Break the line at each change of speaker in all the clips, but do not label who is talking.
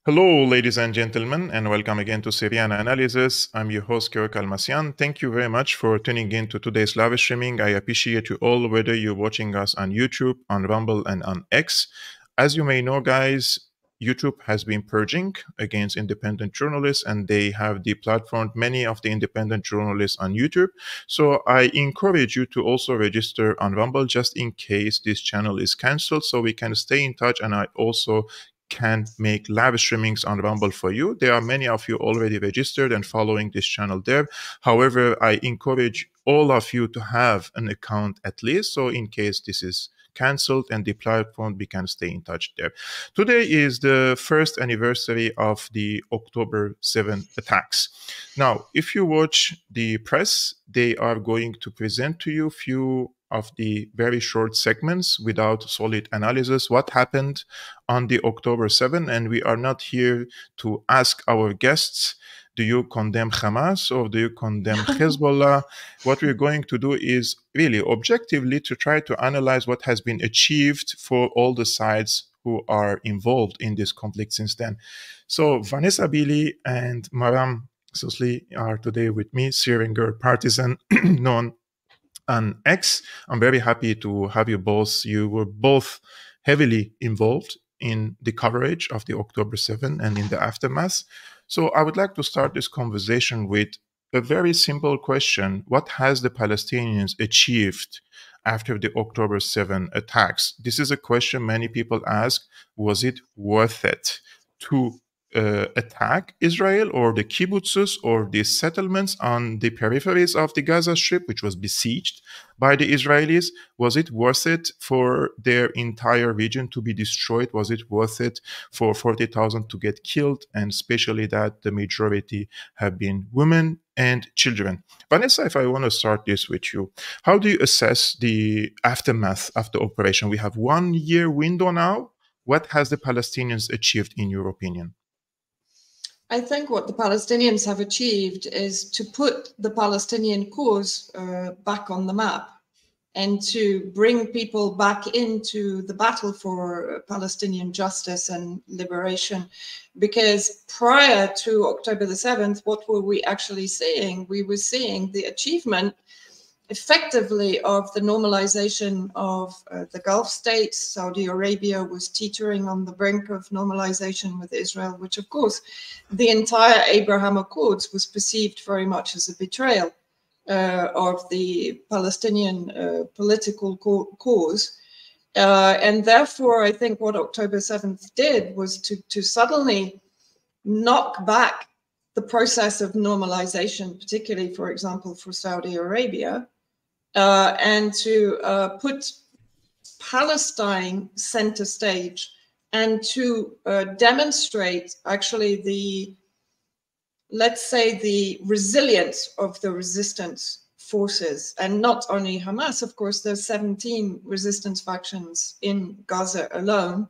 Hello, ladies and gentlemen, and welcome again to Syrian Analysis. I'm your host, Kevork Almassian. Thank you very much for tuning in to today's live streaming. I appreciate you all, whether you're watching us on YouTube, on Rumble, and on X. As you may know, guys, YouTube has been purging against independent journalists, and they have deplatformed many of the independent journalists on YouTube. So I encourage you to also register on Rumble just in case this channel is cancelled, so we can stay in touch. And I also can make live streamings on Rumble for you. There are many of you already registered and following this channel there. However, I encourage all of you to have an account at least, so in case this is cancelled and the platform, we can stay in touch there. Today is the first anniversary of the October 7 attacks. Now, if you watch the press, they are going to present to you few of the very short segments without solid analysis what happened on the October 7, and we are not here to ask our guests, do you condemn Hamas or do you condemn Hezbollah? What we're going to do is really objectively to try to analyze what has been achieved for all the sides who are involved in this conflict since then. So Vanessa Billy and Maram Susli are today with me, Syrian girl partisan, known on X. I'm very happy to have you both. You were both heavily involved in the coverage of the October 7 and in the aftermath. So I would like to start this conversation with a very simple question. What has the Palestinians achieved after the October 7 attacks? This is a question many people ask. Was it worth it to attack Israel or the kibbutzes or the settlements on the peripheries of the Gaza Strip, which was besieged by the Israelis? Was it worth it for their entire region to be destroyed? Was it worth it for 40,000 to get killed? And especially that the majority have been women and children. Vanessa, if I want to start this with you, how do you assess the aftermath of the operation? We have 1 year window now. What has the Palestinians achieved in your opinion?
I think what the Palestinians have achieved is to put the Palestinian cause back on the map and to bring people back into the battle for Palestinian justice and liberation. Because prior to October the 7th, what were we actually seeing? We were seeing the achievement effectively of the normalization of the Gulf states. Saudi Arabia was teetering on the brink of normalization with Israel, which of course the entire Abraham Accords was perceived very much as a betrayal of the Palestinian political cause. And therefore, I think what October 7th did was to suddenly knock back the process of normalization, particularly, for example, for Saudi Arabia, and to put Palestine center stage and to demonstrate actually the, let's say, the resilience of the resistance forces. And not only Hamas, of course, there's 17 resistance factions in Gaza alone.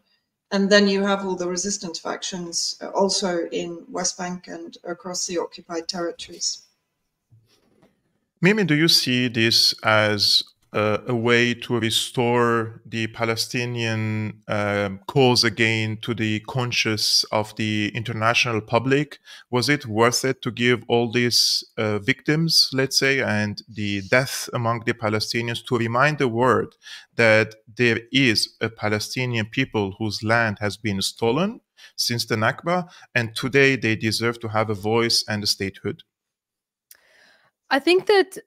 And then you have all the resistance factions also in West Bank and across the occupied territories.
Mimi, do you see this as a way to restore the Palestinian cause again to the conscience of the international public? Was it worth it to give all these victims, let's say, and the death among the Palestinians to remind the world that there is a Palestinian people whose land has been stolen since the Nakba, and today they deserve to have a voice and a statehood?
I think that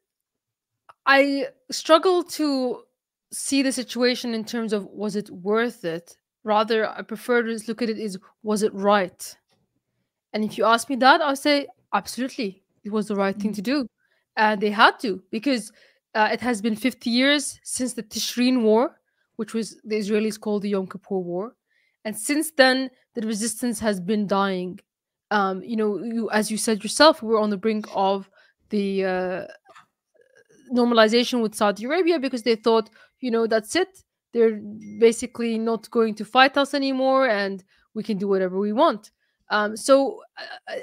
I struggle to see the situation in terms of was it worth it. Rather, I prefer to look at it as was it right? And if you ask me that, I'll say absolutely, it was the right thing to do. And they had to, because it has been 50 years since the Tishreen War, which was the Israelis called the Yom Kippur War. And since then, the resistance has been dying. As you said yourself, we're on the brink of the normalization with Saudi Arabia because they thought, that's it. They're basically not going to fight us anymore and we can do whatever we want. So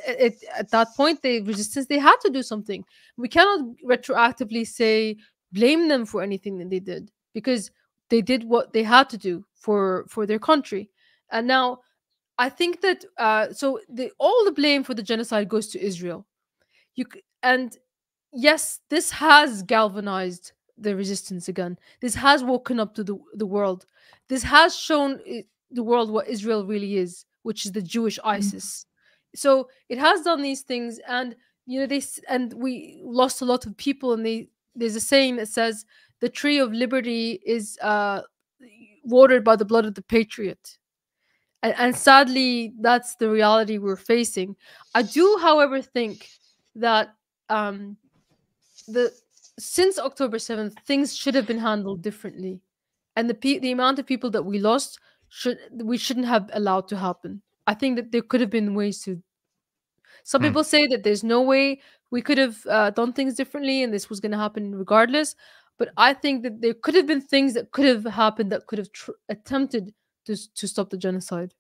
at that point, the resistance, they had to do something. We cannot retroactively say, blame them for anything that they did, because they did what they had to do for their country. And now, I think that so all the blame for the genocide goes to Israel. And yes, this has galvanized the resistance again. This has woken up to the world. This has shown the world what Israel really is, which is the Jewish ISIS. So it has done these things, and and we lost a lot of people. And there's a saying that says the tree of liberty is watered by the blood of the patriot. And sadly, that's the reality we're facing. I do, however, think that um, the since October 7th, things should have been handled differently, and the amount of people that we lost we shouldn't have allowed to happen. I think that there could have been ways to. Some
Hmm.
people say that there's no way we could have done things differently, and this was going to happen regardless. But I think that there could have been things that could have happened that could have attempted to stop the genocide.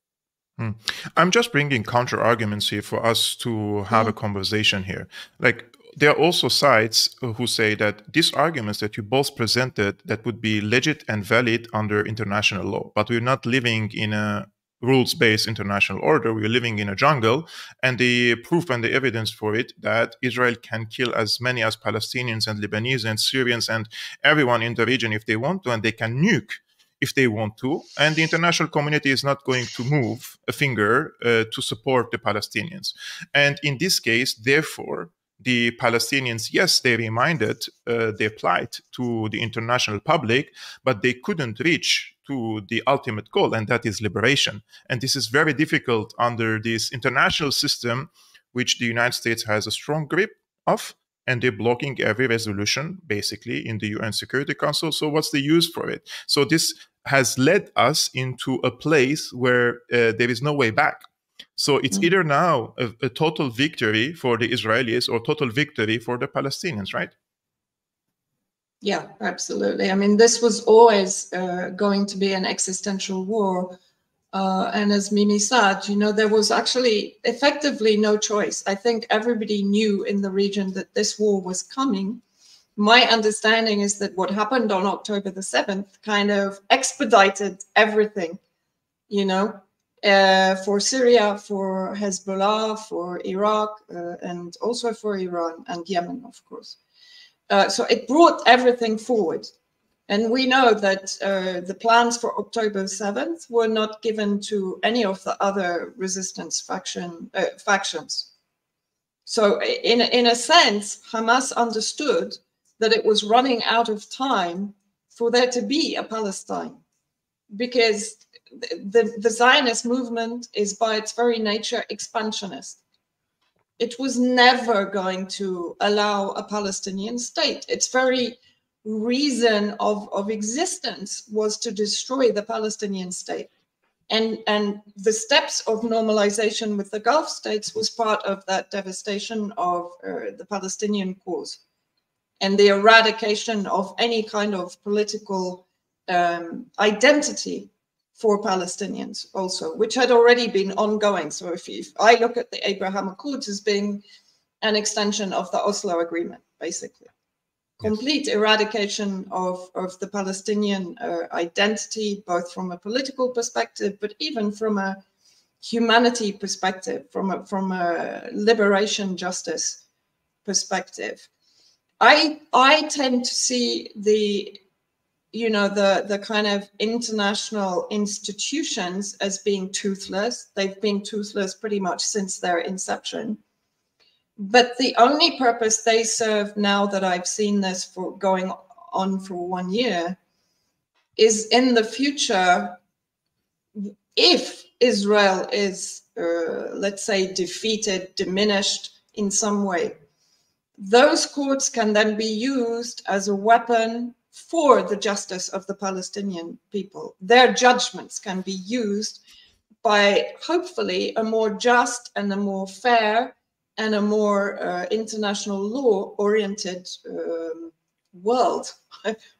Hmm. I'm just bringing counter arguments here for us to have a conversation here. Like, there are also sides who say that these arguments that you both presented that would be legit and valid under international law, but we're not living in a rules-based international order. We're living in a jungle, and the proof and the evidence for it that Israel can kill as many as Palestinians and Lebanese and Syrians and everyone in the region if they want to, and they can nuke if they want to, and the international community is not going to move a finger to support the Palestinians. And in this case, therefore, the Palestinians, yes, they reminded their plight to the international public, but they couldn't reach to the ultimate goal, and that is liberation. And this is very difficult under this international system, which the United States has a strong grip of, and they're blocking every resolution basically in the UN Security Council. So what's the use for it? So this has led us into a place where there is no way back. So it's either now a total victory for the Israelis or total victory for the Palestinians, right?
Yeah, absolutely. I mean, this was always going to be an existential war. And as Mimi said, there was actually effectively no choice. I think everybody knew in the region that this war was coming. My understanding is that what happened on October the 7th kind of expedited everything, for Syria, for Hezbollah, for Iraq, and also for Iran and Yemen, of course. So it brought everything forward. And we know that the plans for October 7th were not given to any of the other resistance factions. So in a sense, Hamas understood that it was running out of time for there to be a Palestine, because the Zionist movement is by its very nature expansionist. It was never going to allow a Palestinian state. Its very reason of existence was to destroy the Palestinian state. And the steps of normalization with the Gulf states was part of that devastation of the Palestinian cause and the eradication of any kind of political identity for Palestinians also, which had already been ongoing. So if I look at the Abraham Accords as being an extension of the Oslo Agreement, basically. Yes. Complete eradication of the Palestinian identity, both from a political perspective, but even from a humanity perspective, from a liberation justice perspective. I tend to see the kind of international institutions as being toothless. They've been toothless pretty much since their inception. But the only purpose they serve now that I've seen this for going on for 1 year is in the future, if Israel is, let's say, defeated, diminished in some way, those courts can then be used as a weapon for the justice of the Palestinian people. Their judgments can be used by hopefully a more just and a more fair and a more international law-oriented world.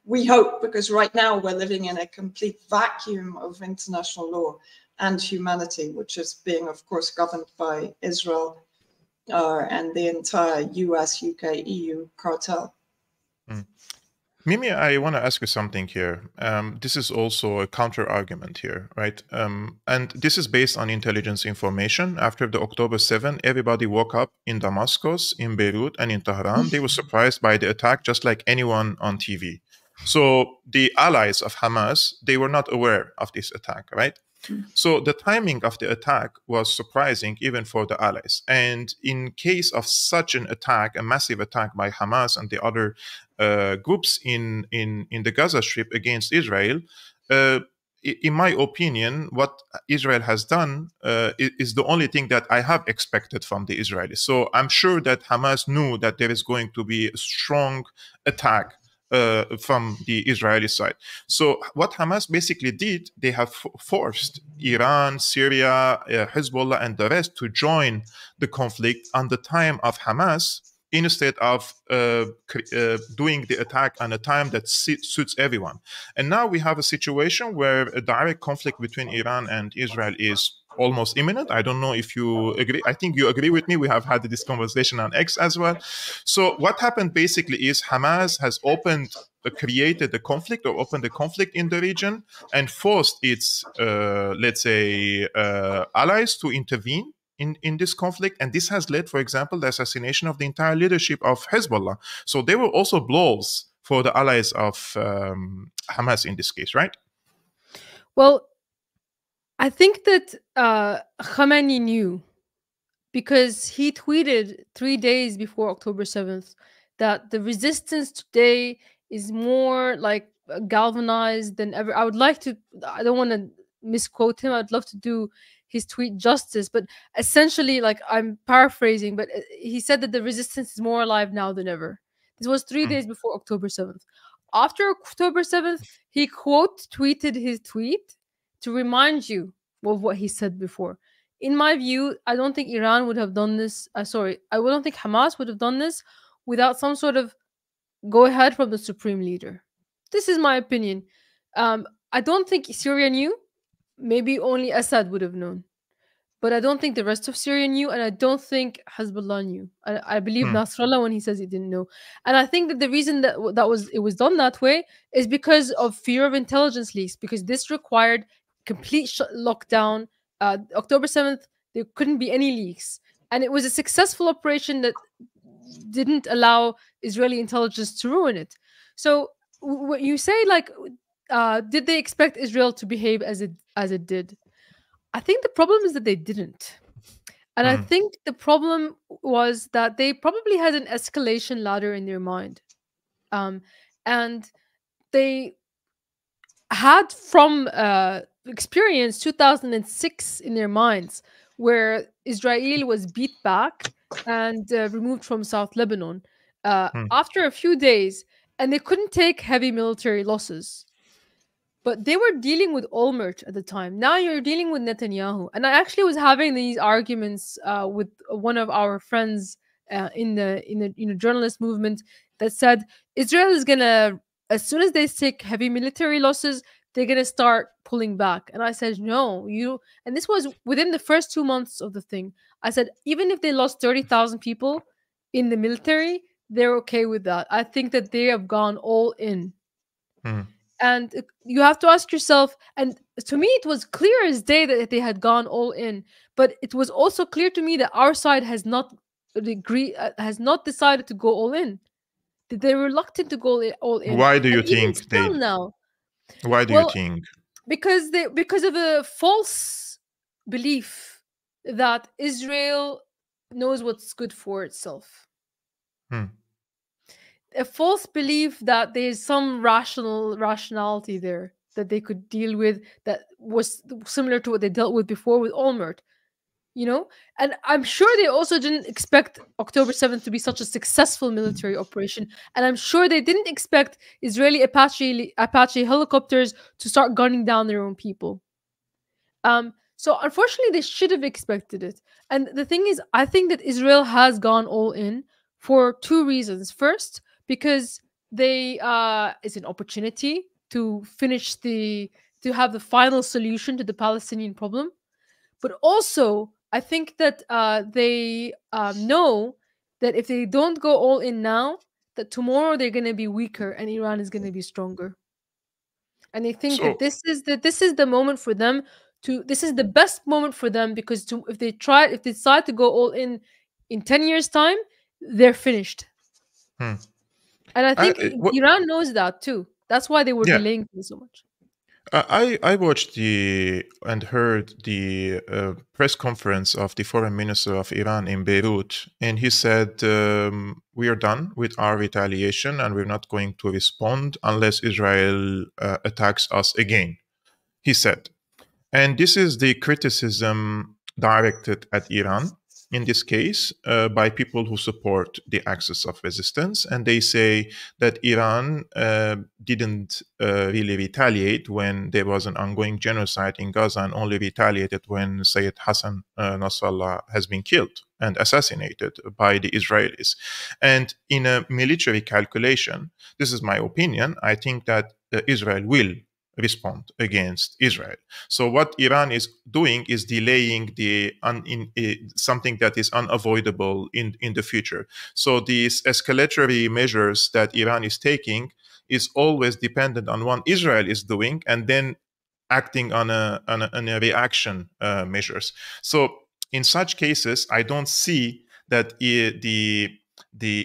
We hope, because right now we're living in a complete vacuum of international law and humanity, which is being, of course, governed by Israel and the entire US, UK, EU cartel.
Mimi, I want to ask you something here. This is also a counter argument here, right? And this is based on intelligence information. After the October 7, everybody woke up in Damascus, in Beirut, and in Tehran. They were surprised by the attack, just like anyone on TV. So the allies of Hamas, they were not aware of this attack, right? So the timing of the attack was surprising even for the allies. And in case of such an attack, a massive attack by Hamas and the other groups in the Gaza Strip against Israel, uh, in my opinion, what Israel has done is the only thing that I have expected from the Israelis. So I'm sure that Hamas knew that there is going to be a strong attack from the Israeli side. So what Hamas basically did, they have forced Iran, Syria, Hezbollah, and the rest to join the conflict on the time of Hamas instead of doing the attack on a time that suits everyone. And now we have a situation where a direct conflict between Iran and Israel is almost imminent. I don't know if you agree. I think you agree with me. We have had this conversation on X as well. So what happened basically is Hamas has created the conflict or opened the conflict in the region and forced its, let's say, allies to intervene in this conflict. And this has led, for example, the assassination of the entire leadership of Hezbollah. So they were also blows for the allies of Hamas in this case, right?
Well, I think that Khamenei knew, because he tweeted 3 days before October 7th that the resistance today is more like galvanized than ever. I don't want to misquote him. I'd love to do his tweet justice, but essentially, like, I'm paraphrasing, but he said that the resistance is more alive now than ever. This was 3 days before October 7th. After October 7th, he quote tweeted his tweet to remind you of what he said before. In my view, I don't think Iran would have done this. I don't think Hamas would have done this without some sort of go ahead from the supreme leader. This is my opinion. I don't think Syria knew. Maybe only Assad would have known. But I don't think the rest of Syria knew, and I don't think Hezbollah knew. I believe Nasrallah when he says he didn't know. And I think that the reason that it was done that way is because of fear of intelligence leaks, because this required complete lockdown. October 7th, there couldn't be any leaks. And it was a successful operation that didn't allow Israeli intelligence to ruin it. So what you say, like, did they expect Israel to behave as it did? I think the problem is that they didn't. And I think the problem was that they probably had an escalation ladder in their mind. And they had from experience 2006 in their minds, where Israel was beat back and removed from South Lebanon after a few days, and they couldn't take heavy military losses. But they were dealing with Olmert at the time. Now you're dealing with Netanyahu. And I actually was having these arguments with one of our friends in the journalist movement that said Israel is gonna, as soon as they take heavy military losses, they're gonna start pulling back. And I said, no, and this was within the first 2 months of the thing. I said, even if they lost 30,000 people in the military, they're okay with that. I think that they have gone all in. And you have to ask yourself, and to me, it was clear as day that they had gone all in. But it was also clear to me that our side has not decided to go all in. That they're reluctant to go all in.
Why do you
and even
think
still now?
Why do you think?
Because of a false belief that Israel knows what's good for itself. A false belief that there's some rationality there that they could deal with that was similar to what they dealt with before with Olmert, and I'm sure they also didn't expect October 7th to be such a successful military operation, and I'm sure they didn't expect Israeli Apache helicopters to start gunning down their own people. So unfortunately they should have expected it. And the thing is, I think that Israel has gone all in for two reasons. First, because it's an opportunity to have the final solution to the Palestinian problem. But also, I think that they know that if they don't go all in now, that tomorrow they're going to be weaker and Iran is going to be stronger. And I think that
So
this is the moment for them to, this is the best moment for them, because if they decide to go all in 10 years time, they're finished.
hmm.
And I think
What,
Iran knows that too. That's why they were
yeah,
delaying things so much.
I watched and heard the press conference of the foreign minister of Iran in Beirut, and he said, "We are done with our retaliation, and we're not going to respond unless Israel attacks us again," he said. And this is the criticism directed at Iran in this case by people who support the axis of resistance. And they say that Iran didn't really retaliate when there was an ongoing genocide in Gaza, and only retaliated when Sayyid Hassan Nasrallah has been killed and assassinated by the Israelis. And in a military calculation, this is my opinion, I think that Israel will respond against Israel. So what Iran is doing is delaying something that is unavoidable in the future. So these escalatory measures that Iran is taking is always dependent on what Israel is doing, and then acting on a reaction measures. So in such cases, I don't see that the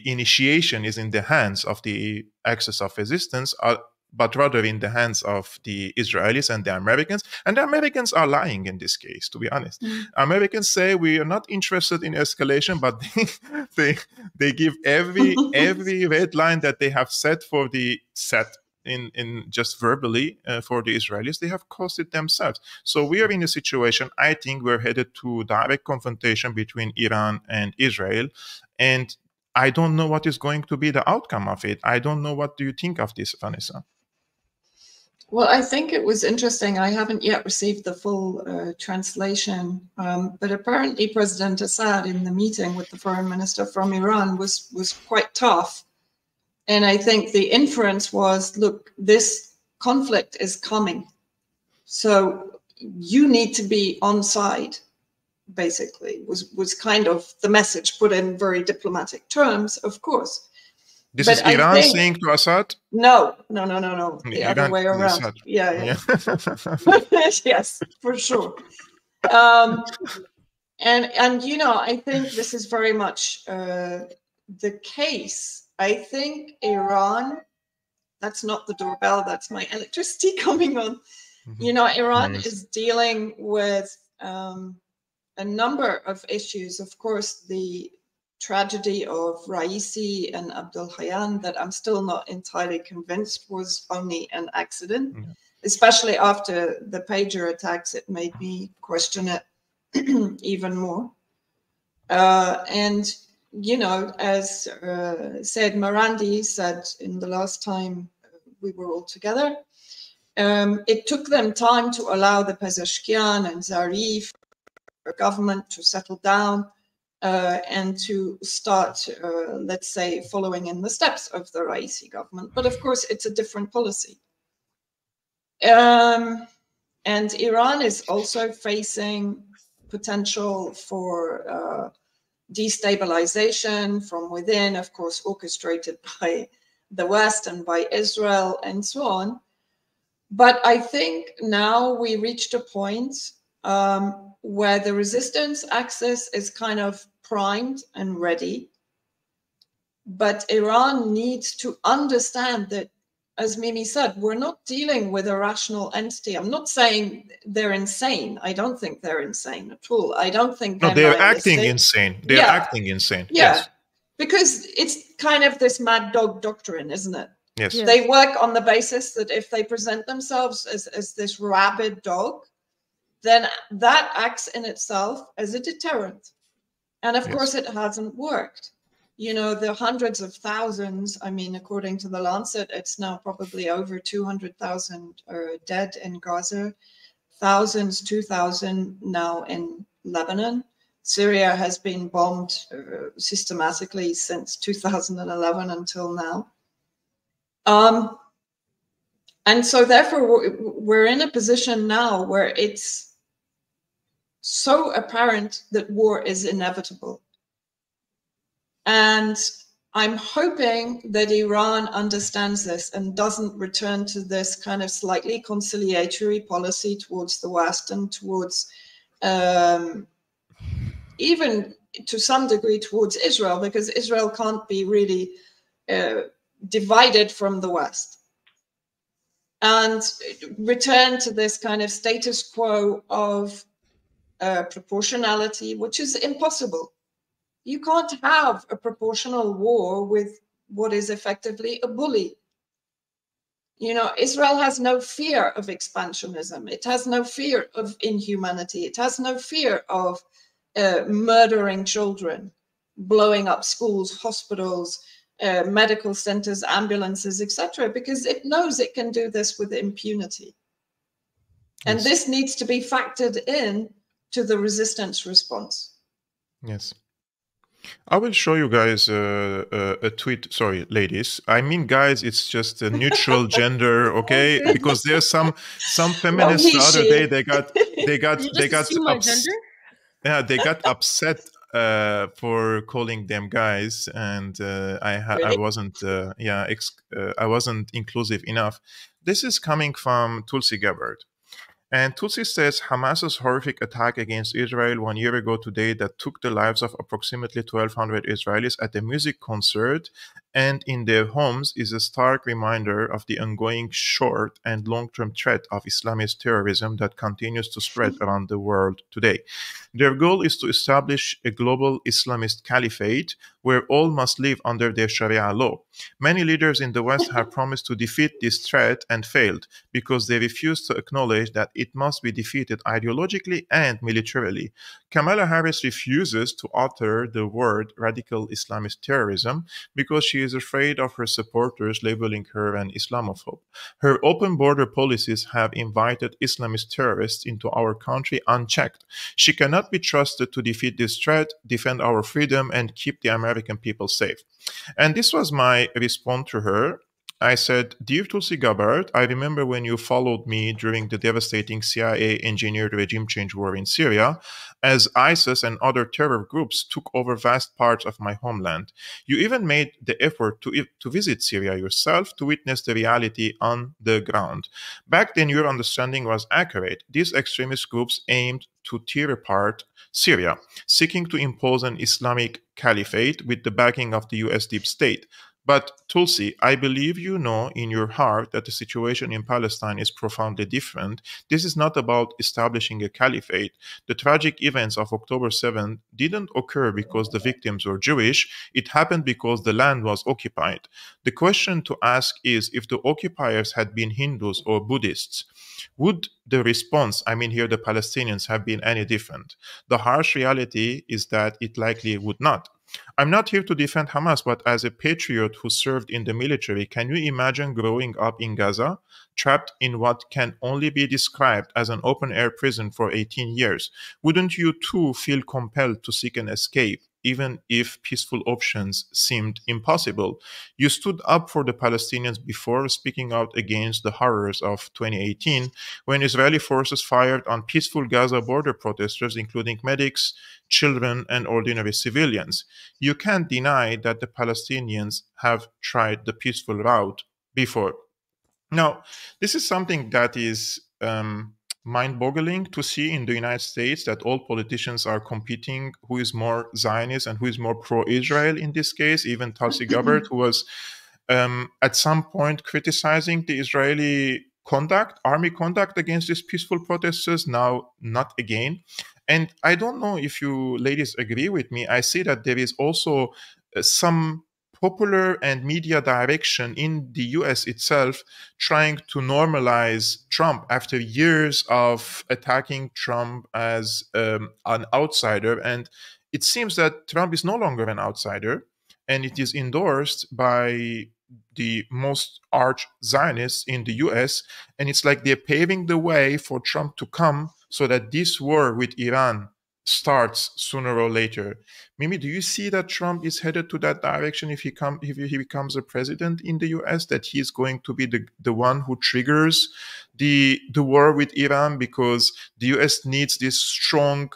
initiation is in the hands of the axis of resistance, but rather in the hands of the Israelis and the Americans. And the Americans are lying in this case, to be honest. Americans say we are not interested in escalation, but they give every red line that they have set in just verbally for the Israelis, they have caused it themselves. So we are in a situation, I think we're headed to direct confrontation between Iran and Israel. And I don't know what is going to be the outcome of it. I don't know. What do you think of this, Vanessa?
Well, I think it was interesting. I haven't yet received the full translation, but apparently President Assad, in the meeting with the foreign minister from Iran, was quite tough. And I think the inference was, look, this conflict is coming, so you need to be on side, basically, was kind of the message, put in very diplomatic terms, of course.
This is Iran saying to Assad?
No. The other way around.
Assad.
Yeah. Yes, for sure. And you know, I think this is very much the case. I think Iran, that's not the doorbell, that's my electricity coming on. You know, Iran is dealing with a number of issues. Of course, the tragedy of Raisi and Abdul Hayyan, that I'm still not entirely convinced was only an accident, especially after the pager attacks. It made me question it even more. And, you know, as said Marandi said in the last time we were all together, it took them time to allow the Pezeshkian and Zarif government to settle down and to start, let's say, following in the steps of the Raisi government. But of course, it's a different policy. And Iran is also facing potential for destabilization from within, of course, orchestrated by the West and by Israel and so on. But I think now we reached a point where the resistance axis is kind of primed and ready. But Iran needs to understand that, as Mimi said, we're not dealing with a rational entity. I'm not saying they're insane. I don't think they're insane at all. I don't think they're
acting insane. They're acting insane.
Yeah,
yes.
Because it's kind of this mad dog doctrine, isn't it?
Yes.
They work on the basis that if they present themselves as this rabid dog, then that acts in itself as a deterrent. And of course, it hasn't worked. You know, the hundreds of thousands, I mean, according to the Lancet, it's now probably over 200,000 dead in Gaza, 2,000 now in Lebanon. Syria has been bombed systematically since 2011 until now. And so therefore, we're in a position now where it's so apparent that war is inevitable. And I'm hoping that Iran understands this and doesn't return to this kind of slightly conciliatory policy towards the West and towards even to some degree towards Israel, because Israel can't be really divided from the West, and return to this kind of status quo of proportionality, which is impossible. You can't have a proportional war with what is effectively a bully. You know, Israel has no fear of expansionism. It has no fear of inhumanity. It has no fear of murdering children, blowing up schools, hospitals, medical centers, ambulances, etc., because it knows it can do this with impunity. And
Yes.
this needs to be factored in to the resistance response.
Yes. I will show you guys a tweet. Sorry, ladies. I mean, guys, it's just a neutral gender, okay?
Okay.
Because there's some
No,
feminists the other day
she.
You just assume my gender?
yeah, they got upset for calling them guys, and I
Really?
wasn't I wasn't inclusive enough. This is coming from Tulsi Gabbard. And Tutsi says Hamas's horrific attack against Israel 1 year ago today that took the lives of approximately 1,200 Israelis at a music concert and in their homes is a stark reminder of the ongoing short and long-term threat of Islamist terrorism that continues to spread around the world today. Their goal is to establish a global Islamist caliphate where all must live under their Sharia law. Many leaders in the West have promised to defeat this threat and failed because they refuse to acknowledge that it must be defeated ideologically and militarily. Kamala Harris refuses to utter the word radical Islamist terrorism because she is afraid of her supporters labeling her an Islamophobe. Her open border policies have invited Islamist terrorists into our country unchecked. She cannot be trusted to defeat this threat, defend our freedom, and keep the American people safe. And this was my response to her. I said, Dear Tulsi Gabbard, I remember when you followed me during the devastating CIA engineered regime change war in Syria, as ISIS and other terror groups took over vast parts of my homeland. You even made the effort to visit Syria yourself to witness the reality on the ground. Back then, your understanding was accurate. These extremist groups aimed to tear apart Syria, seeking to impose an Islamic caliphate with the backing of the US deep state. But Tulsi, I believe you know in your heart that the situation in Palestine is profoundly different. This is not about establishing a caliphate. The tragic events of October 7th didn't occur because the victims were Jewish. It happened because the land was occupied. The question to ask is if the occupiers had been Hindus or Buddhists, would the response, I mean here the Palestinians, have been any different? The harsh reality is that it likely would not. I'm not here to defend Hamas, but as a patriot who served in the military, can you imagine growing up in Gaza, trapped in what can only be described as an open air prison for 18 years? Wouldn't you too feel compelled to seek an escape, even if peaceful options seemed impossible? You stood up for the Palestinians before speaking out against the horrors of 2018, when Israeli forces fired on peaceful Gaza border protesters, including medics, children, and ordinary civilians. You can't deny that the Palestinians have tried the peaceful route before. Now, this is something that is mind-boggling to see in the United States, that all politicians are competing who is more Zionist and who is more pro-Israel in this case. Even Tulsi Gabbard, who was at some point criticizing the Israeli army conduct against these peaceful protesters, now not again. And I don't know if you ladies agree with me. I see that there is also some popular and media direction in the US itself trying to normalize Trump after years of attacking Trump as an outsider. And it seems that Trump is no longer an outsider, and it is endorsed by the most arch Zionists in the US. And it's like they're paving the way for Trump to come so that this war with Iran starts sooner or later. Mimi, do you see that Trump is headed to that direction if he becomes a president in the US, that he's going to be the one who triggers the war with Iran, because the US needs this strong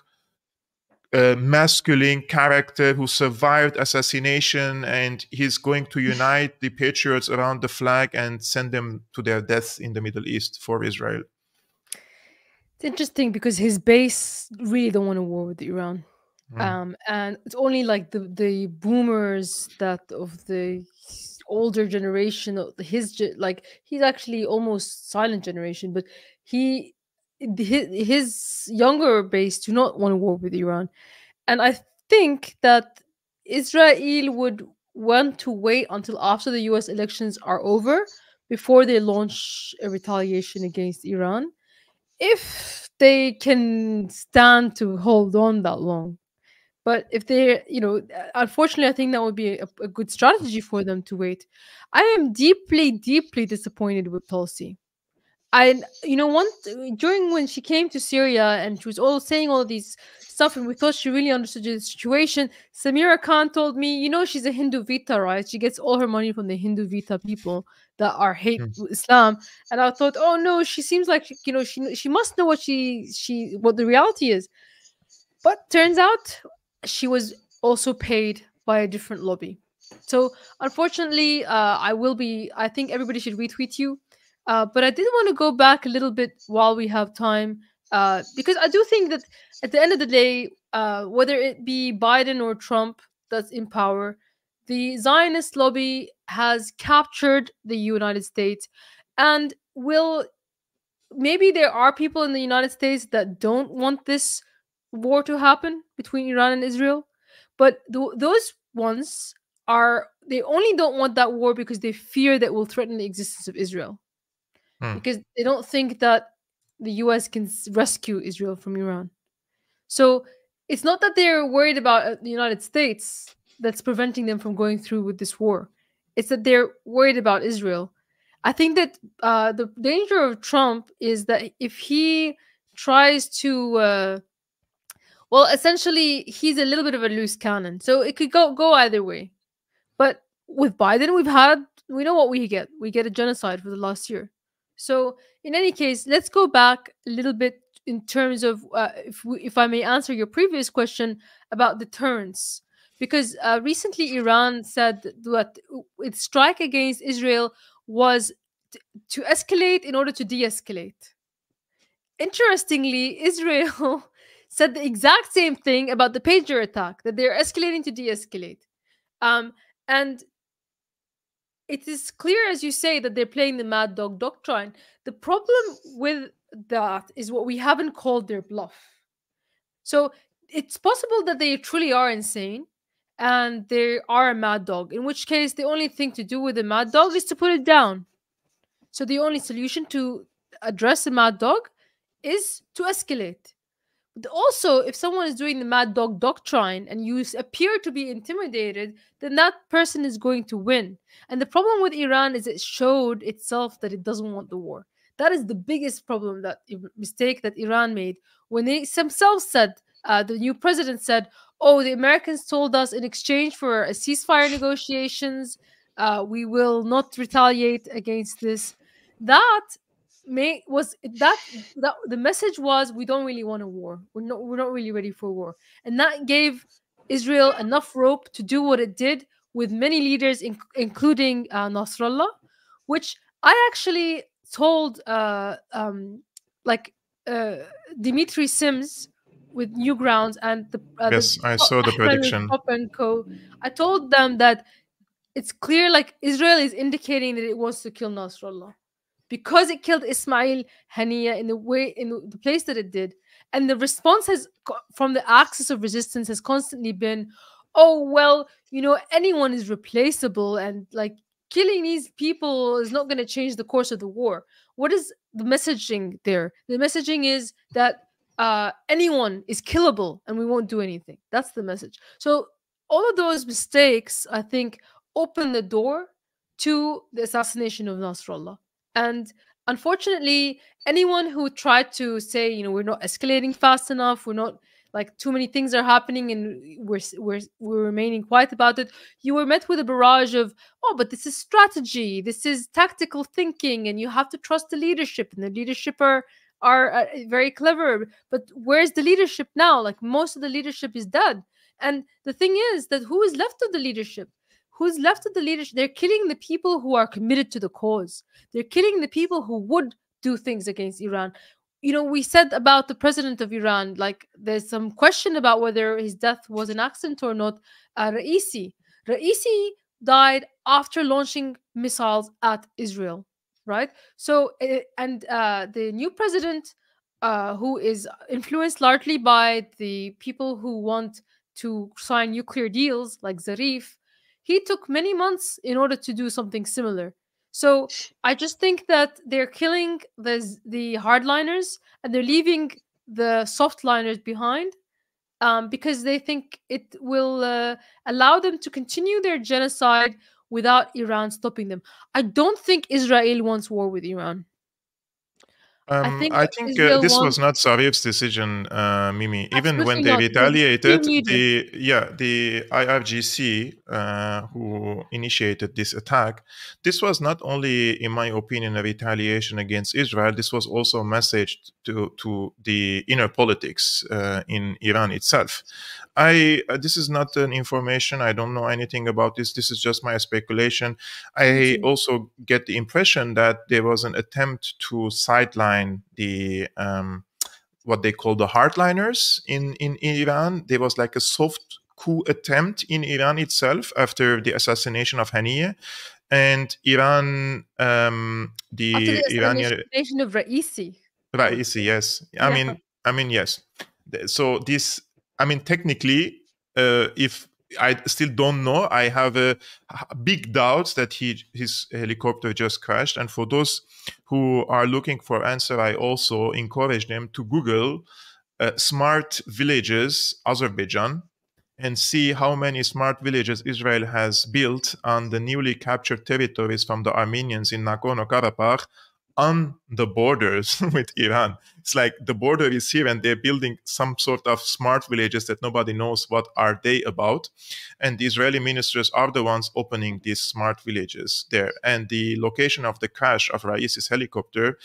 masculine character who survived assassination, and he's going to unite the patriots around the flag and send them to their death in the Middle East for Israel.
It's interesting because his base really don't want a war with Iran. And it's only like the boomers that of the older generation of like he's actually almost silent generation, but he his younger base do not want a war with Iran. And I think that Israel would want to wait until after the US elections are over before they launch a retaliation against Iran, if they can stand to hold on that long. But if they, unfortunately, I think that would be a good strategy for them to wait. I am deeply, deeply disappointed with Tulsi. One during when she came to Syria and she was all saying all these stuff, and we thought she really understood the situation. Samira Khan told me, she's a Hindu Vita, right? She gets all her money from the Hindu Vita people that are hate Islam. And I thought, oh no, she seems like she must know what what the reality is. But turns out she was also paid by a different lobby. So unfortunately, I think everybody should retweet you. But I did want to go back a little bit while we have time, because I do think that at the end of the day, whether it be Biden or Trump that's in power, the Zionist lobby has captured the United States, and will maybe there are people in the United States that don't want this war to happen between Iran and Israel, but those ones they only don't want that war because they fear that will threaten the existence of Israel, because they don't think that the US can rescue Israel from Iran. So it's not that they're worried about the United States that's preventing them from going through with this war. It's that they're worried about Israel. I think that the danger of Trump is that if he tries to, essentially, he's a little bit of a loose cannon, so it could go either way. But with Biden, we know what we get. We get a genocide for the last year. So in any case, let's go back a little bit in terms of if I may answer your previous question about deterrence, because recently Iran said that its strike against Israel was to escalate in order to de-escalate. Interestingly, Israel said the exact same thing about the pager attack, that they're escalating to de-escalate. And it is clear, as you say, that they're playing the mad dog doctrine. The problem with that is what we haven't called their bluff. So it's possible that they truly are insane and they are a mad dog, in which case the only thing to do with a mad dog is to put it down. So the only solution to address a mad dog is to escalate. But also, if someone is doing the mad dog doctrine and you appear to be intimidated, then that person is going to win. And the problem with Iran is it showed itself that it doesn't want the war. That is the biggest problem, mistake that Iran made when they themselves said, the new president said, "Oh, the Americans told us in exchange for a ceasefire negotiations, we will not retaliate against this." That the message was, we don't really want a war. We're not really ready for war, and that gave Israel enough rope to do what it did with many leaders, including Nasrallah, which I actually told Dimitri Sims with Newgrounds and
Yes, I saw the
Ahmed
prediction.
Pop and Co. I told them that it's clear, like, Israel is indicating that it wants to kill Nasrallah because it killed Ismail Haniya in the place that it did. And the response from the axis of resistance has constantly been, oh, well, anyone is replaceable, and like killing these people is not going to change the course of the war. What is the messaging there? The messaging is that anyone is killable and we won't do anything. That's the message. So all of those mistakes, I think, open the door to the assassination of Nasrallah. And unfortunately, anyone who tried to say, we're not escalating fast enough, we're not, like, too many things are happening and we're remaining quiet about it, you were met with a barrage of, oh, but this is strategy, this is tactical thinking, and you have to trust the leadership, and the leadership are are very clever, but where's the leadership now? Like, most of the leadership is dead. And the thing is that who is left of the leadership? Who's left of the leadership? They're killing the people who are committed to the cause. They're killing the people who would do things against Iran. You know, we said about the president of Iran, like, there's some question about whether his death was an accident or not. Raisi died after launching missiles at Israel, right? So, and the new president, who is influenced largely by the people who want to sign nuclear deals, like Zarif, he took many months in order to do something similar. So I just think that they're killing the hardliners and they're leaving the softliners behind, because they think it will allow them to continue their genocide without Iran stopping them. I don't think Israel wants war with Iran. I think
I think
Israel
this was
wants
not Zarif's decision, Mimi. Even when
absolutely
they
not, because it's clear
retaliated,
media.
the IRGC who initiated this attack, this was not only, in my opinion, a retaliation against Israel. This was also a message to the inner politics in Iran itself. This is not an information. I don't know anything about this. This is just my speculation. I also get the impression that there was an attempt to sideline the what they call the hardliners in Iran. There was like a soft coup attempt in Iran itself after the assassination of Haniyeh, and Iran,
After the
the Iranian
assassination of Raisi.
Raisi, yes.
Yeah.
I mean, yes. So this, I mean, technically, if I still don't know, I have a big doubts that his helicopter just crashed. And for those who are looking for answer, I also encourage them to Google smart villages Azerbaijan and see how many smart villages Israel has built on the newly captured territories from the Armenians in Nagorno-Karabakh on the borders with Iran. It's like the border is here and they're building some sort of smart villages that nobody knows what are they about. And the Israeli ministers are the ones opening these smart villages there. And the location of the crash of Raisi's helicopter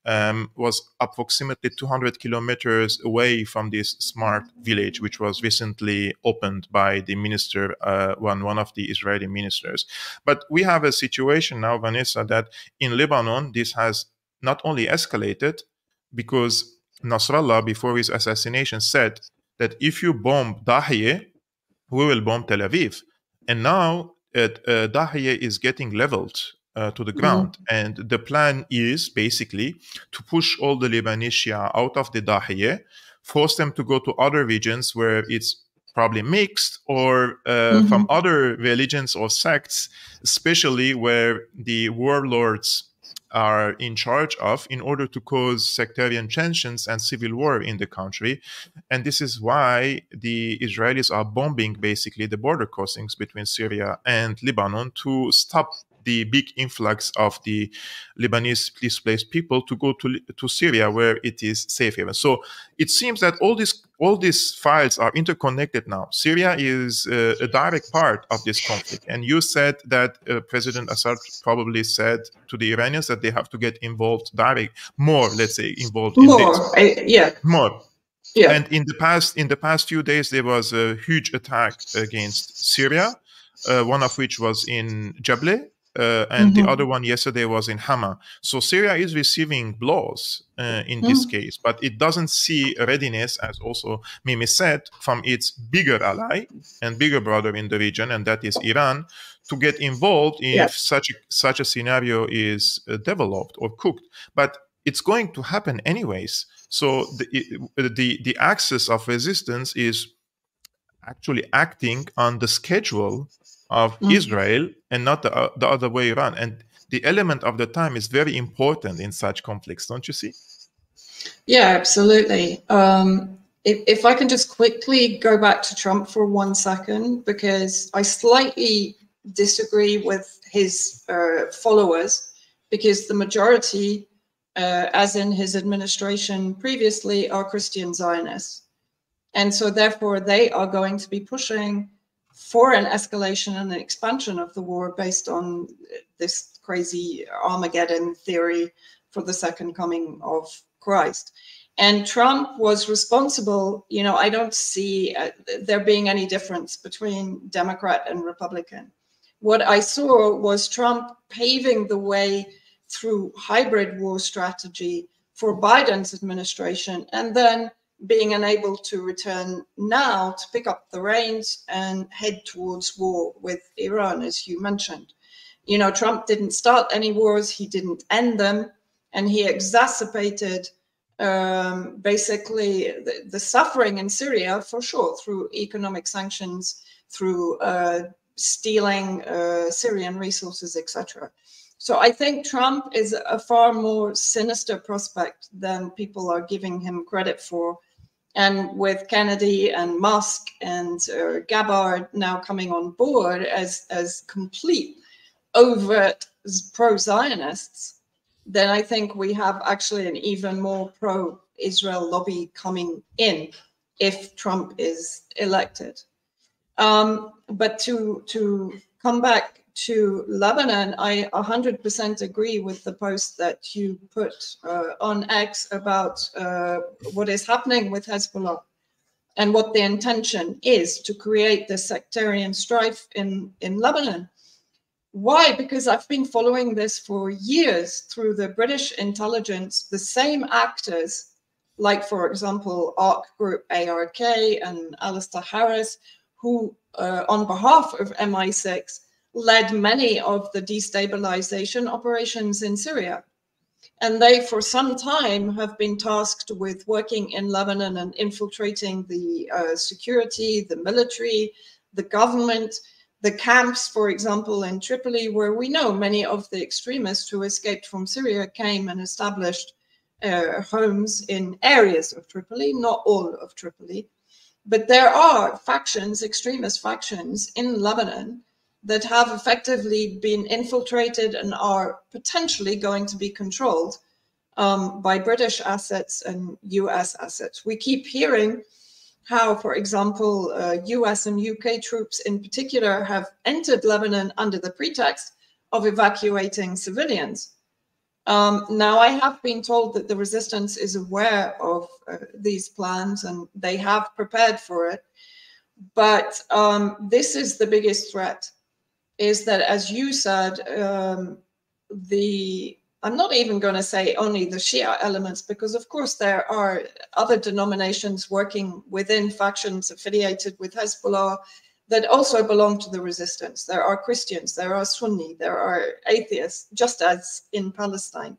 was approximately 200 kilometers away from this smart village, which was recently opened by the minister, one of the Israeli ministers. But we have a situation now, Vanessa, that in Lebanon, this has not only escalated, because Nasrallah, before his assassination, said that if you bomb Dahieh, we will bomb Tel Aviv. And now Dahieh is getting leveled to the ground. And the plan is basically to push all the Lebanese Shia out of the Dahieh, force them to go to other regions where it's probably mixed, or from other religions or sects, especially where the warlords are in charge of, in order to cause sectarian tensions and civil war in the country. And this is why the Israelis are bombing basically the border crossings between Syria and Lebanon to stop the big influx of the Lebanese displaced people to go to Syria, where it is safe haven. So it seems that all these files are interconnected now. Syria is a direct part of this conflict. And you said that President Assad probably said to the Iranians that they have to get involved let's say, involved in this. More.
Yeah.
And in the past few days, there was a huge attack against Syria, one of which was in Jableh, and the other one yesterday was in Hama. So Syria is receiving blows in this case, but it doesn't see readiness, as also Mimi said, from its bigger ally and bigger brother in the region, and that is Iran, to get involved if such a scenario is developed or cooked. But it's going to happen anyways. So the axis of resistance is actually acting on the schedule of Israel and not the other way around. And the element of the time is very important in such conflicts, don't you see?
Yeah, absolutely. If I can just quickly go back to Trump for 1 second, because I slightly disagree with his followers, because the majority, as in his administration previously, are Christian Zionists. And so therefore they are going to be pushing for an escalation and an expansion of the war based on this crazy Armageddon theory for the second coming of Christ. And Trump was responsible. You know, I don't see there being any difference between Democrat and Republican. What I saw was Trump paving the way through hybrid war strategy for Biden's administration, and then being unable to return now to pick up the reins and head towards war with Iran, as you mentioned. You know, Trump didn't start any wars, he didn't end them, and he exacerbated basically the suffering in Syria, for sure, through economic sanctions, through stealing Syrian resources, etc. So I think Trump is a far more sinister prospect than people are giving him credit for. And with Kennedy and Musk and Gabbard now coming on board as complete overt pro-Zionists, then I think we have actually an even more pro-Israel lobby coming in if Trump is elected. But to come back to Lebanon, I 100% agree with the post that you put on X about what is happening with Hezbollah and what the intention is to create the sectarian strife in Lebanon. Why? Because I've been following this for years through the British intelligence, the same actors, like, for example, ARK Group, ARK, and Alistair Harris, who, on behalf of MI6, led many of the destabilization operations in Syria. And they, for some time, have been tasked with working in Lebanon and infiltrating the security, the military, the government, the camps, for example, in Tripoli, where we know many of the extremists who escaped from Syria came and established homes in areas of Tripoli, not all of Tripoli. But there are factions, extremist factions in Lebanon that have effectively been infiltrated and are potentially going to be controlled by British assets and US assets. We keep hearing how, for example, US and UK troops in particular have entered Lebanon under the pretext of evacuating civilians. Now, I have been told that the resistance is aware of these plans and they have prepared for it. But this is the biggest threat, is that, as you said, I'm not even going to say only the Shia elements, because of course there are other denominations working within factions affiliated with Hezbollah that also belong to the resistance. There are Christians, there are Sunni, there are atheists, just as in Palestine.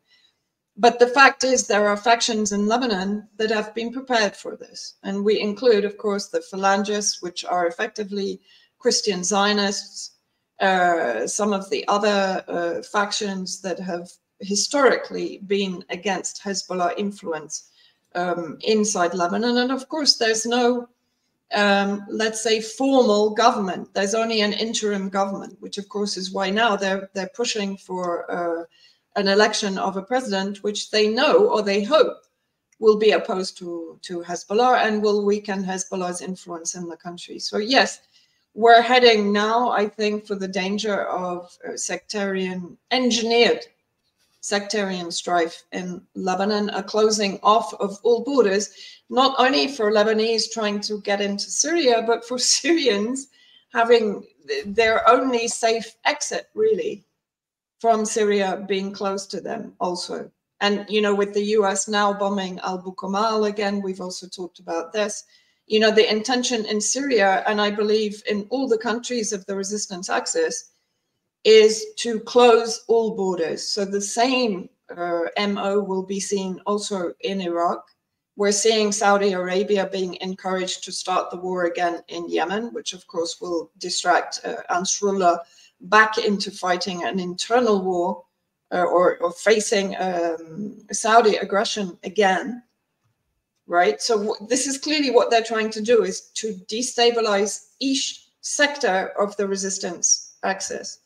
But the fact is there are factions in Lebanon that have been prepared for this. And we include, of course, the Phalangists, which are effectively Christian Zionists, some of the other factions that have historically been against Hezbollah influence inside Lebanon. And of course, there's no, let's say, formal government. There's only an interim government, which of course is why now they're pushing for an election of a president, which they know or they hope will be opposed to Hezbollah and will weaken Hezbollah's influence in the country. So yes, we're heading now, I think, for the danger of engineered sectarian strife in Lebanon, a closing off of all borders, not only for Lebanese trying to get into Syria, but for Syrians having their only safe exit, really, from Syria being close to them also. And, you know, with the US now bombing Al-Bukamal again, we've also talked about this. You know, the intention in Syria, and I believe in all the countries of the resistance axis, is to close all borders. So the same MO will be seen also in Iraq. We're seeing Saudi Arabia being encouraged to start the war again in Yemen, which of course will distract Ansarullah back into fighting an internal war or facing Saudi aggression again, right? So this is clearly what they're trying to do, is to destabilize each sector of the resistance axis.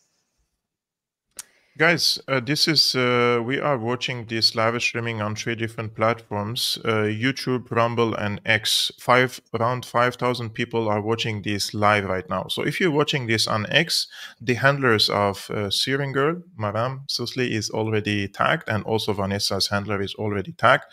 Guys, this is we are watching this live streaming on three different platforms: YouTube, Rumble, and X. Around 5,000 people are watching this live right now. So if you're watching this on X, the handlers of Syrian Girl, Maram, Susli is already tagged, and also Vanessa's handler is already tagged.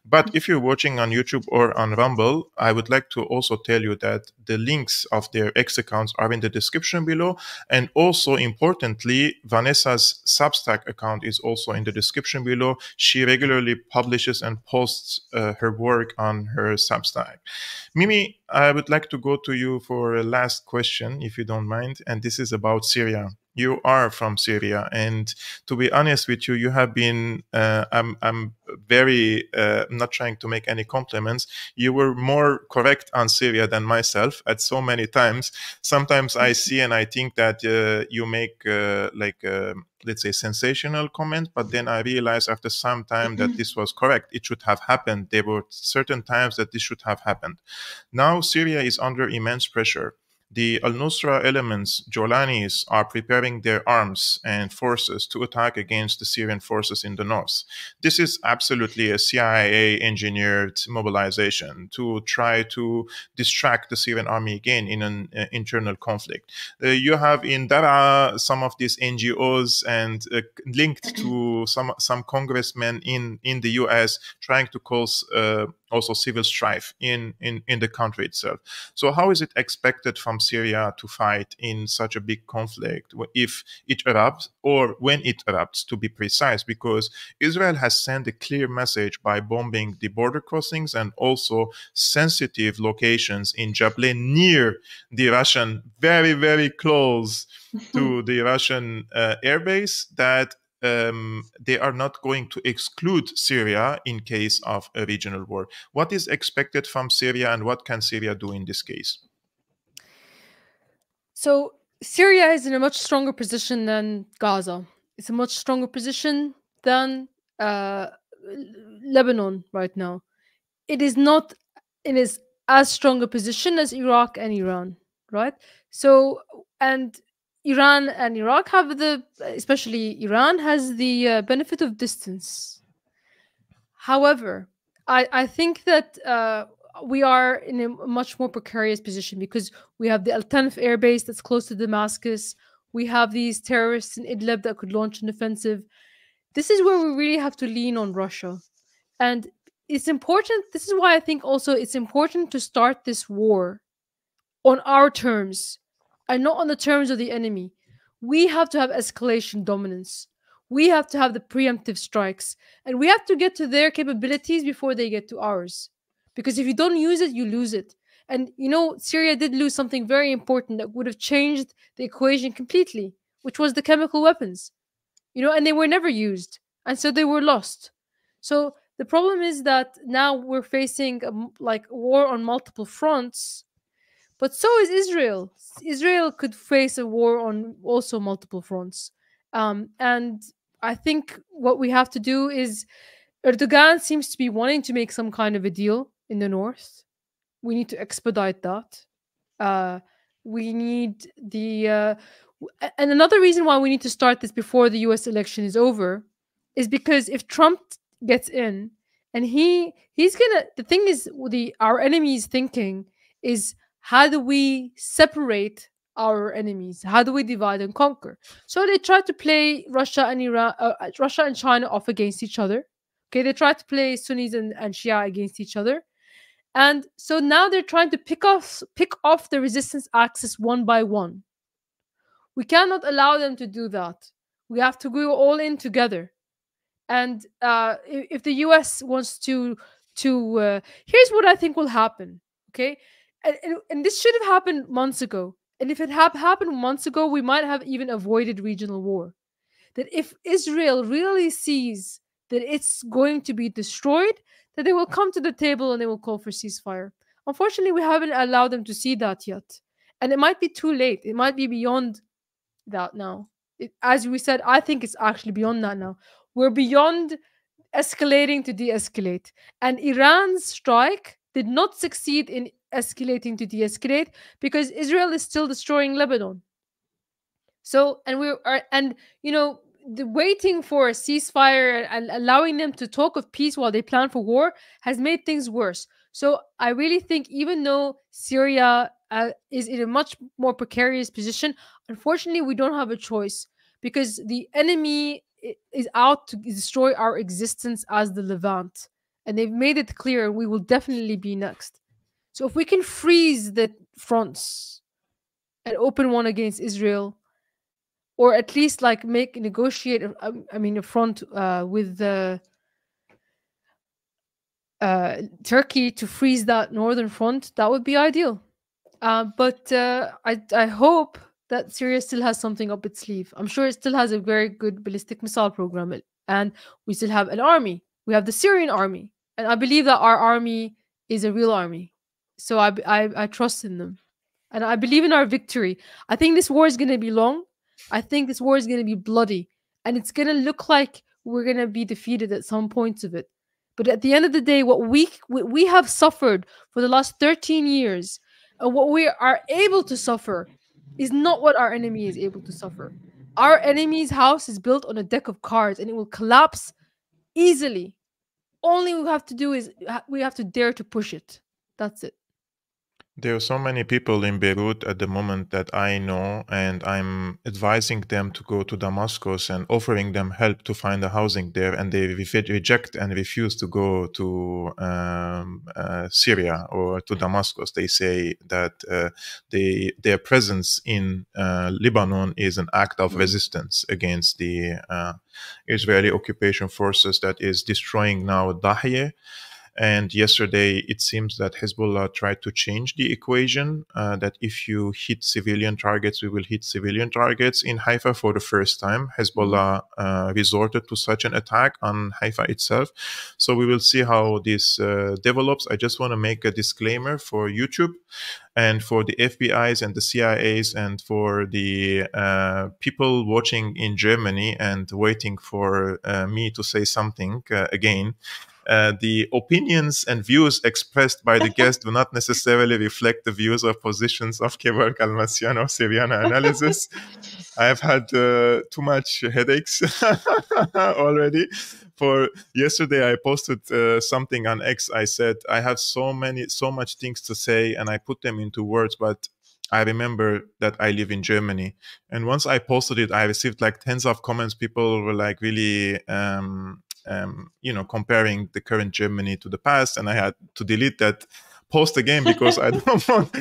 But if you're watching on YouTube or on Rumble, I would like to also tell you that the links of their X accounts are in the description below, and also importantly, Vanessa's Substack account is also in the description below. She regularly publishes and posts her work on her Substack. Mimi, I would like to go to you for a last question, if you don't mind, and this is about Syria. You are from Syria, and to be honest with you, you have been. I'm very not trying to make any compliments. You were more correct on Syria than myself at so many times. Sometimes I see and I think that you make let's say sensational comment, but then I realize after some time that this was correct. It should have happened. There were certain times that this should have happened. Now Syria is under immense pressure. The al-Nusra elements, Jolanis, are preparing their arms and forces to attack against the Syrian forces in the north. This is absolutely a CIA engineered mobilization to try to distract the Syrian army again in an internal conflict. You have in Daraa some of these NGOs and linked to some congressmen in the US trying to cause also civil strife in the country itself. So how is it expected from Syria to fight in such a big conflict if it erupts, or when it erupts, to be precise? Because Israel has sent a clear message by bombing the border crossings and also sensitive locations in Jablain near the Russian, very, very close to the Russian airbase, that they are not going to exclude Syria in case of a regional war. What is expected from Syria, and what can Syria do in this case?
So Syria is in a much stronger position than Gaza. It's a much stronger position than uh, Lebanon right now. It is not in as strong a position as Iraq and Iran, right? So, and Iran and Iraq have especially Iran has the benefit of distance. However, I think that we are in a much more precarious position because we have the Al Tanf air base that's close to Damascus. We have these terrorists in Idlib that could launch an offensive. This is where we really have to lean on Russia. And it's important. This is why I think also it's important to start this war on our terms and not on the terms of the enemy. We have to have escalation dominance. We have to have the preemptive strikes. And we have to get to their capabilities before they get to ours. Because if you don't use it, you lose it. And you know, Syria did lose something very important that would have changed the equation completely, which was the chemical weapons. You know, and they were never used. And so they were lost. So the problem is that now we're facing like a war on multiple fronts, but so is Israel. Israel could face a war on also multiple fronts. And I think what we have to do is Erdogan seems to be wanting to make some kind of a deal in the north. We need to expedite that. Uh, we need and another reason why we need to start this before the US election is over is because if Trump gets in and he's gonna, the thing is, our enemies thinking is, how do we separate our enemies? How do we divide and conquer? So they try to play Russia and China off against each other. Okay, they try to play Sunnis and Shia against each other. And so now they're trying to pick off the resistance axis one by one. We cannot allow them to do that. We have to go all in together. And if the US wants to here's what I think will happen. Okay, and this should have happened months ago. And if it had happened months ago, we might have even avoided regional war. That if Israel really sees that it's going to be destroyed, that they will come to the table and they will call for ceasefire. Unfortunately, we haven't allowed them to see that yet. And it might be too late. It might be beyond that now. As we said, I think it's actually beyond that now. We're beyond escalating to de escalate. And Iran's strike did not succeed in escalating to de escalate because Israel is still destroying Lebanon. So, and we are, and you know, the waiting for a ceasefire and allowing them to talk of peace while they plan for war has made things worse. So I really think even though Syria is in a much more precarious position, unfortunately we don't have a choice because the enemy is out to destroy our existence as the Levant, and they've made it clear we will definitely be next. So if we can freeze the fronts and open one against Israel, or at least like make negotiate I mean a front with Turkey to freeze that northern front, that would be ideal. But I hope that Syria still has something up its sleeve. I'm sure it still has a very good ballistic missile program, and we still have an army. We have the Syrian army, and I believe that our army is a real army. So I trust in them, and I believe in our victory. I think this war is going to be long. I think this war is going to be bloody, and it's going to look like we're going to be defeated at some points of it. But at the end of the day, what we have suffered for the last 13 years, and what we are able to suffer, is not what our enemy is able to suffer. Our enemy's house is built on a deck of cards, and it will collapse easily. Only we have to do is we have to dare to push it. That's it.
There are so many people in Beirut at the moment that I know, and I'm advising them to go to Damascus and offering them help to find a housing there, and they reject and refuse to go to Syria or to Damascus. They say that their presence in Lebanon is an act of resistance against the Israeli occupation forces that is destroying now Dahye. And yesterday, it seems that Hezbollah tried to change the equation, that if you hit civilian targets, we will hit civilian targets in Haifa for the first time. Hezbollah resorted to such an attack on Haifa itself. So we will see how this develops. I just want to make a disclaimer for YouTube and for the FBIs and the CIAs and for the people watching in Germany and waiting for me to say something again. The opinions and views expressed by the guest do not necessarily reflect the views or positions of Kevork, Almassian, or Syriana Analysis. I've had too much headaches already. For yesterday, I posted something on X. I said I have so much things to say, and I put them into words, but I remember that I live in Germany. And once I posted it, I received like tens of comments. People were like really comparing the current Germany to the past, and I had to delete that post again because I don't want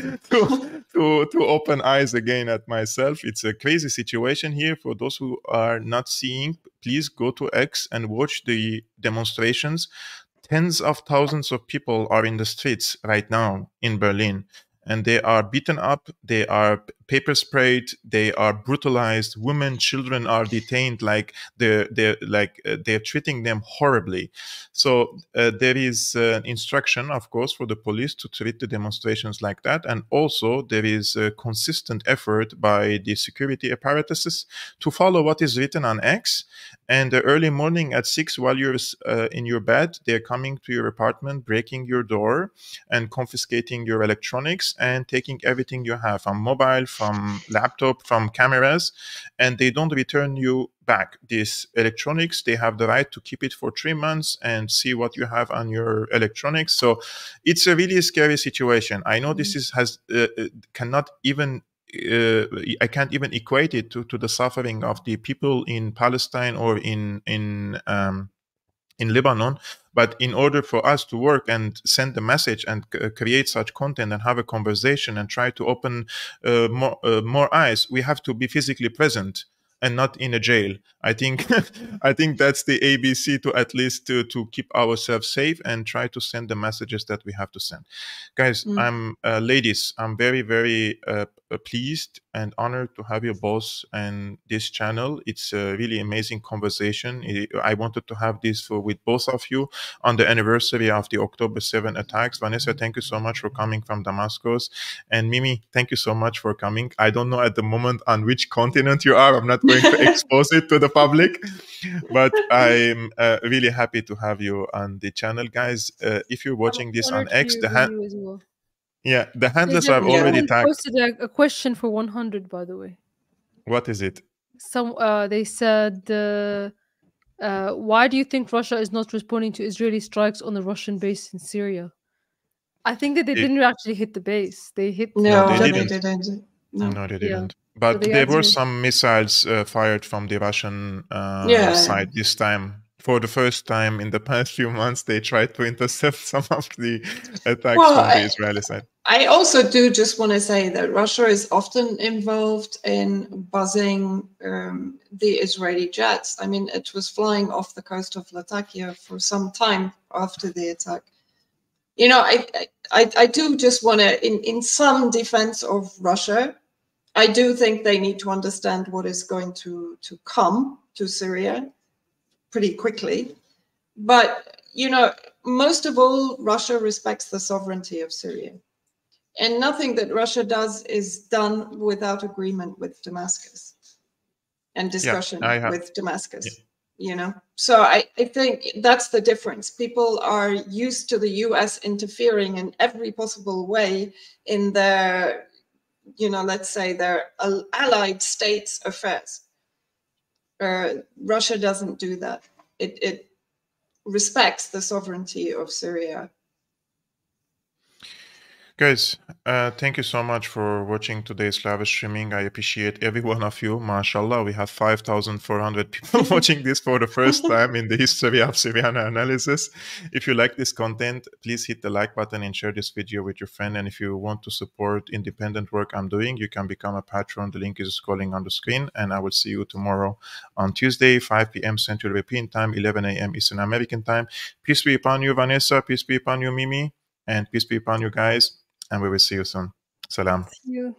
to open eyes again at myself. It's a crazy situation here. For those who are not seeing, please go to X and watch the demonstrations. Tens of thousands of people are in the streets right now in Berlin, and they are beaten up, they are paper sprayed, they are brutalized. Women, children are detained like they're treating them horribly. So there is instruction, of course, for the police to treat the demonstrations like that, and also there is a consistent effort by the security apparatuses to follow what is written on X. And early morning at 6, while you're in your bed, they're coming to your apartment, breaking your door, and confiscating your electronics and taking everything you have, from mobile, from laptop, from cameras, and they don't return you back this electronics. They have the right to keep it for 3 months and see what you have on your electronics. So it's a really scary situation. I know this cannot even I can't even equate it to the suffering of the people in Palestine or in Lebanon. But in order for us to work and send a message and create such content and have a conversation and try to open more eyes, we have to be physically present and not in a jail. I think I think that's the ABC to at least to keep ourselves safe and try to send the messages that we have to send. Guys, ladies, I'm very, very pleased and honored to have you both and this channel. It's a really amazing conversation. I wanted to have this with both of you on the anniversary of the October 7 attacks. Vanessa, thank you so much for coming from Damascus. And Mimi, thank you so much for coming. I don't know at the moment on which continent you are. I'm not going to expose it to the public, but I'm really happy to have you on the channel. Guys, if you're watching this on X, the handlers are already tagged.
Posted a question for 100, by the way.
What is it?
they said, why do you think Russia is not responding to Israeli strikes on the Russian base in Syria? I think that they
It-
didn't actually hit the base. They hit
no, they
No,
just
they
didn't.
didn't. No.
No, they
yeah.
didn't.
So
But
they
there were
answered.
some missiles fired from the Russian
Yeah.
side this time. For the first time in the past few months, they tried to intercept some of the attacks
Well,
from the Israeli side.
I also do just want to say that Russia is often involved in buzzing the Israeli jets. I mean, it was flying off the coast of Latakia for some time after the attack. You know, I do just want to, in some defense of Russia, I do think they need to understand what is going to come to Syria pretty quickly. But, you know, most of all, Russia respects the sovereignty of Syria. And nothing that Russia does is done without agreement with Damascus and discussion with Damascus.
Yeah.
You know, so I think that's the difference. People are used to the US interfering in every possible way in their, you know, let's say their allied states' affairs. Russia doesn't do that. It respects the sovereignty of Syria.
Guys, thank you so much for watching today's live streaming. I appreciate every one of you. MashaAllah, we have 5,400 people watching this for the first time in the history of Syriana analysis. If you like this content, please hit the like button and share this video with your friend. And if you want to support independent work I'm doing, you can become a patron. The link is scrolling on the screen. And I will see you tomorrow on Tuesday, 5 p.m. Central European Time, 11 a.m. Eastern American Time. Peace be upon you, Vanessa. Peace be upon you, Mimi. And peace be upon you guys. And we will see you soon. Salam.
See you.